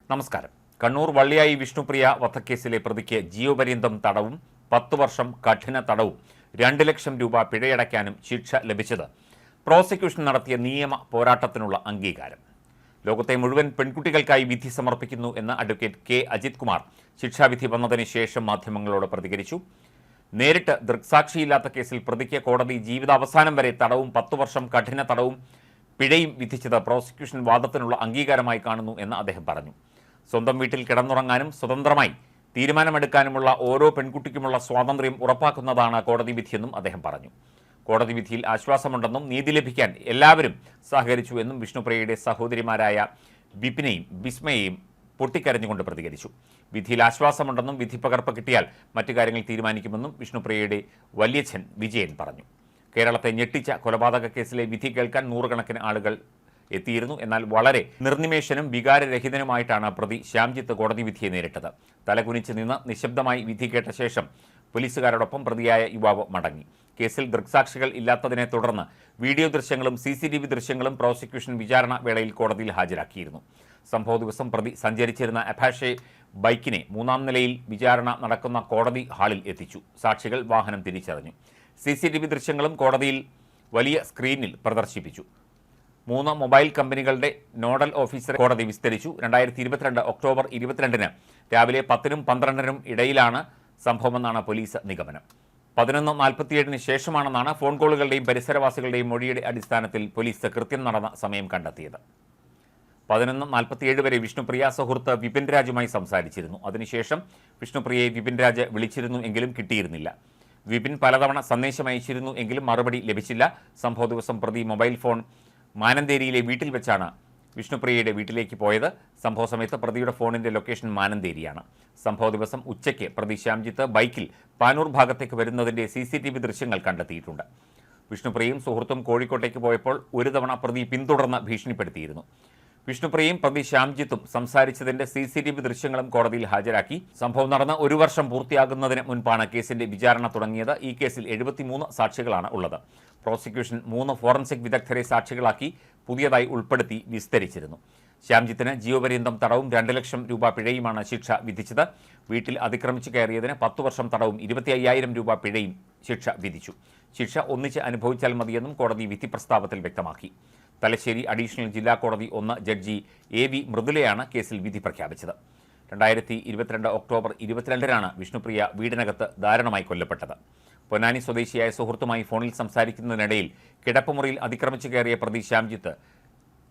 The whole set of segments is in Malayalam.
നമസ്കാരം. കണ്ണൂർ വള്ളിയായി വിഷ്ണുപ്രിയ വധക്കേസിലെ പ്രതിക്ക് ജീവപര്യന്തം തടവും 10 വർഷം കഠിന തടവും 2 ലക്ഷം രൂപ പിഴയടയ്ക്കാനും ശിക്ഷ ലഭിച്ചത് പ്രോസിക്യൂഷൻ നടത്തിയ നിയമ പോരാട്ടത്തിനുള്ള അംഗീകാരം. ലോകത്തെ മുഴുവൻ പെൺകുട്ടികൾക്കായി വിധി സമർപ്പിക്കുന്നു എന്ന് അഡ്വക്കേറ്റ് കെ അജിത് കുമാർ ശിക്ഷാവിധി വന്നതിന് ശേഷം മാധ്യമങ്ങളോട് പ്രതികരിച്ചു. നേരിട്ട് ദൃക്സാക്ഷിയില്ലാത്ത കേസിൽ പ്രതിക്ക് കോടതി ജീവിതാവസാനം വരെ തടവും 10 വർഷം കഠിന തടവും പിഴയും വിധിച്ചത് പ്രോസിക്യൂഷൻ വാദത്തിനുള്ള അംഗീകാരമായി കാണുന്നു എന്ന് അദ്ദേഹം പറഞ്ഞു. സ്വന്തം വീട്ടിൽ കിടന്നുറങ്ങാനും സ്വതന്ത്രമായി തീരുമാനമെടുക്കാനുമുള്ള ഓരോ പെൺകുട്ടിക്കുമുള്ള സ്വാതന്ത്ര്യം ഉറപ്പാക്കുന്നതാണ് കോടതി വിധിയെന്നും അദ്ദേഹം പറഞ്ഞു. കോടതി വിധിയിൽ ആശ്വാസമുണ്ടെന്നും നീതി ലഭിക്കാൻ എല്ലാവരും സഹകരിച്ചു എന്നും വിഷ്ണുപ്രിയയുടെ സഹോദരിമാരായ വിപിനെയും വിസ്മയെയും പൊട്ടിക്കരഞ്ഞുകൊണ്ട് പ്രതികരിച്ചു. വിധിയിൽ ആശ്വാസമുണ്ടെന്നും വിധിപ്പകർപ്പ് കിട്ടിയാൽ മറ്റു കാര്യങ്ങൾ തീരുമാനിക്കുമെന്നും വിഷ്ണുപ്രിയയുടെ വല്യച്ഛൻ വിജയൻ പറഞ്ഞു. കേരളത്തെ ഞെട്ടിച്ച കൊലപാതക കേസിലെ വിധി കേൾക്കാൻ നൂറുകണക്കിന് ആളുകൾ എത്തിയിരുന്നു. എന്നാൽ വളരെ നിർനിമേഷനും വികാരരഹിതനുമായിട്ടാണ് പ്രതി ശ്യാംജിത്ത് കോടതി വിധിയെ നേരിട്ടത്. തലകുനിച്ച് നിന്ന് നിശബ്ദമായി വിധി കേട്ട ശേഷം പോലീസുകാരോടൊപ്പം പ്രതിയായ യുവാവ് മടങ്ങി. കേസിൽ ദൃക്സാക്ഷികൾ ഇല്ലാത്തതിനെ തുടർന്ന് വീഡിയോ ദൃശ്യങ്ങളും CCTV ദൃശ്യങ്ങളും പ്രോസിക്യൂഷൻ വിചാരണ വേളയിൽ കോടതിയിൽ ഹാജരാക്കിയിരുന്നു. സംഭവ ദിവസം പ്രതി സഞ്ചരിച്ചിരുന്ന അപാഷെ ബൈക്കിനെ 3-ാം നിലയിൽ വിചാരണ നടക്കുന്ന കോടതി ഹാളിൽ എത്തിച്ചു. സാക്ഷികൾ വാഹനം തിരിച്ചറിഞ്ഞു. CCTV ദൃശ്യങ്ങളും കോടതിയിൽ വലിയ സ്ക്രീനിൽ പ്രദർശിപ്പിച്ചു. 3 മൊബൈൽ കമ്പനികളുടെ നോഡൽ ഓഫീസറെ കോടതി വിസ്തരിച്ചു. 2022 ഒക്ടോബർ 22-ന് രാവിലെ 10-നും 12-നും ഇടയിലാണ് സംഭവമെന്നാണ് പോലീസ് നിഗമനം. 11:47-ന് ശേഷമാണെന്നാണ് ഫോൺ കോളുകളുടെയും പരിസരവാസികളുടെയും മൊഴിയുടെ അടിസ്ഥാനത്തിൽ പോലീസ് കൃത്യം നടന്ന സമയം കണ്ടെത്തിയത്. 11:47 വരെ വിഷ്ണുപ്രിയ സുഹൃത്ത് വിപിൻ രാജുമായി സംസാരിച്ചിരുന്നു. അതിനുശേഷം വിഷ്ണുപ്രിയയെ വിപിൻ രാജ് വിളിച്ചിരുന്നു എങ്കിലും കിട്ടിയിരുന്നില്ല. വിപിൻ പലതവണ സന്ദേശം അയച്ചിരുന്നു എങ്കിലും മറുപടി ലഭിച്ചില്ല. സംഭവ ദിവസം പ്രതി മൊബൈൽ ഫോൺ മാനന്തേരിയിലെ വീട്ടിൽ വെച്ചാണ് വിഷ്ണുപ്രിയയുടെ വീട്ടിലേക്ക് പോയത്. സംഭവ സമയത്ത് പ്രതിയുടെ ഫോണിന്റെ ലൊക്കേഷൻ മാനന്തേരിയാണ്. സംഭവ ദിവസം ഉച്ചയ്ക്ക് പ്രതി ശ്യാംജിത്ത് ബൈക്കിൽ പാനൂർ ഭാഗത്തേക്ക് വരുന്നതിന്റെ CCTV ദൃശ്യങ്ങൾ കണ്ടെത്തിയിട്ടുണ്ട്. വിഷ്ണുപ്രിയയും സുഹൃത്തും കോഴിക്കോട്ടേക്ക് പോയപ്പോൾ ഒരു തവണ പ്രതി പിന്തുടർന്ന് ഭീഷണിപ്പെടുത്തിയിരുന്നു. വിഷ്ണുപ്രിയയും പ്രതി ശ്യാംജിത്തും സംസാരിച്ചതിന്റെ CCTV ദൃശ്യങ്ങളും കോടതിയിൽ ഹാജരാക്കി. സംഭവം നടന്ന് 1 വർഷം പൂർത്തിയാകുന്നതിന് മുൻപാണ് കേസിന്റെ വിചാരണ തുടങ്ങിയത്. ഈ കേസിൽ 73 സാക്ഷികളാണ് ഉള്ളത്. പ്രോസിക്യൂഷൻ 3 ഫോറൻസിക് വിദഗ്ധരെ സാക്ഷികളാക്കി പുതിയതായി ഉൾപ്പെടുത്തി വിസ്തരിച്ചിരുന്നു. ശ്യാംജിത്തിന് ജീവപര്യന്തം തടവും 2 ലക്ഷം രൂപ പിഴയുമാണ് ശിക്ഷ വിധിച്ചത്. വീട്ടിൽ അതിക്രമിച്ചു കയറിയതിന് 10 വർഷം തടവും 25,000 രൂപ പിഴയും ശിക്ഷ വിധിച്ചു. ശിക്ഷ ഒന്നിച്ച് അനുഭവിച്ചാൽ മതിയെന്നും കോടതി വിധി പ്രസ്താവത്തിൽ വ്യക്തമാക്കി. തലശ്ശേരി അഡീഷണൽ ജില്ലാ കോടതി 1 ജഡ്ജി AV മൃദുലയാണ് കേസിൽ വിധി പ്രഖ്യാപിച്ചത്. 2022 ഒക്ടോബർ 22-നാണ് വിഷ്ണുപ്രിയ വീടിനകത്ത് ദാരുണമായി കൊല്ലപ്പെട്ടത്. പൊന്നാനി സ്വദേശിയായ സുഹൃത്തുമായി ഫോണിൽ സംസാരിക്കുന്നതിനിടയിൽ കിടപ്പുമുറിയിൽ അതിക്രമിച്ചു കയറിയ പ്രതി ശ്യാംജിത്ത്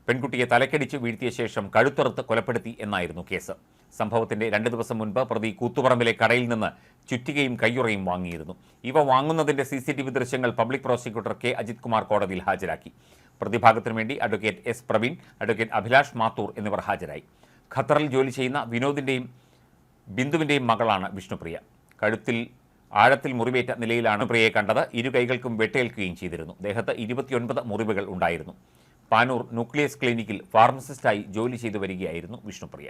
പെൺകുട്ടിയെ തലക്കടിച്ച് വീഴ്ത്തിയ ശേഷം കഴുത്തറുത്ത് കൊലപ്പെടുത്തി എന്നായിരുന്നു കേസ്. സംഭവത്തിന്റെ 2 ദിവസം മുൻപ് പ്രതി കൂത്തുപറമ്പിലെ കടയിൽ നിന്ന് ചുറ്റികയും കയ്യുറയും വാങ്ങിയിരുന്നു. ഇവ വാങ്ങുന്നതിന്റെ CCTV ദൃശ്യങ്ങൾ public prosecutor K Ajith Kumar കോടതിയിൽ ഹാജരാക്കി. പ്രതിഭാഗത്തിനു വേണ്ടി advocate S Praveen, advocate Abhilash Mathur എന്നിവർ ഹാജരായി. ഖത്തറിൽ ജോലി ചെയ്യുന്ന വിനോദിന്റെയും ബിന്ദുവിന്റെയും മകളാണ് വിഷ്ണുപ്രിയ. കഴുത്തിൽ ആഴത്തിൽ മുറിവേറ്റ നിലയിലാണ് പ്രിയയെ കണ്ടത്. 2 കൈകൾക്കും വെട്ടേൽക്കുകയും ചെയ്തിരുന്നു. ദേഹത്ത് 29 മുറിവുകൾ ഉണ്ടായിരുന്നു. പാനൂർ ന്യൂക്ലിയസ് ക്ലിനിക്കിൽ ഫാർമസിസ്റ്റായി ജോലി ചെയ്തു വരികയായിരുന്നു വിഷ്ണുപ്രിയ.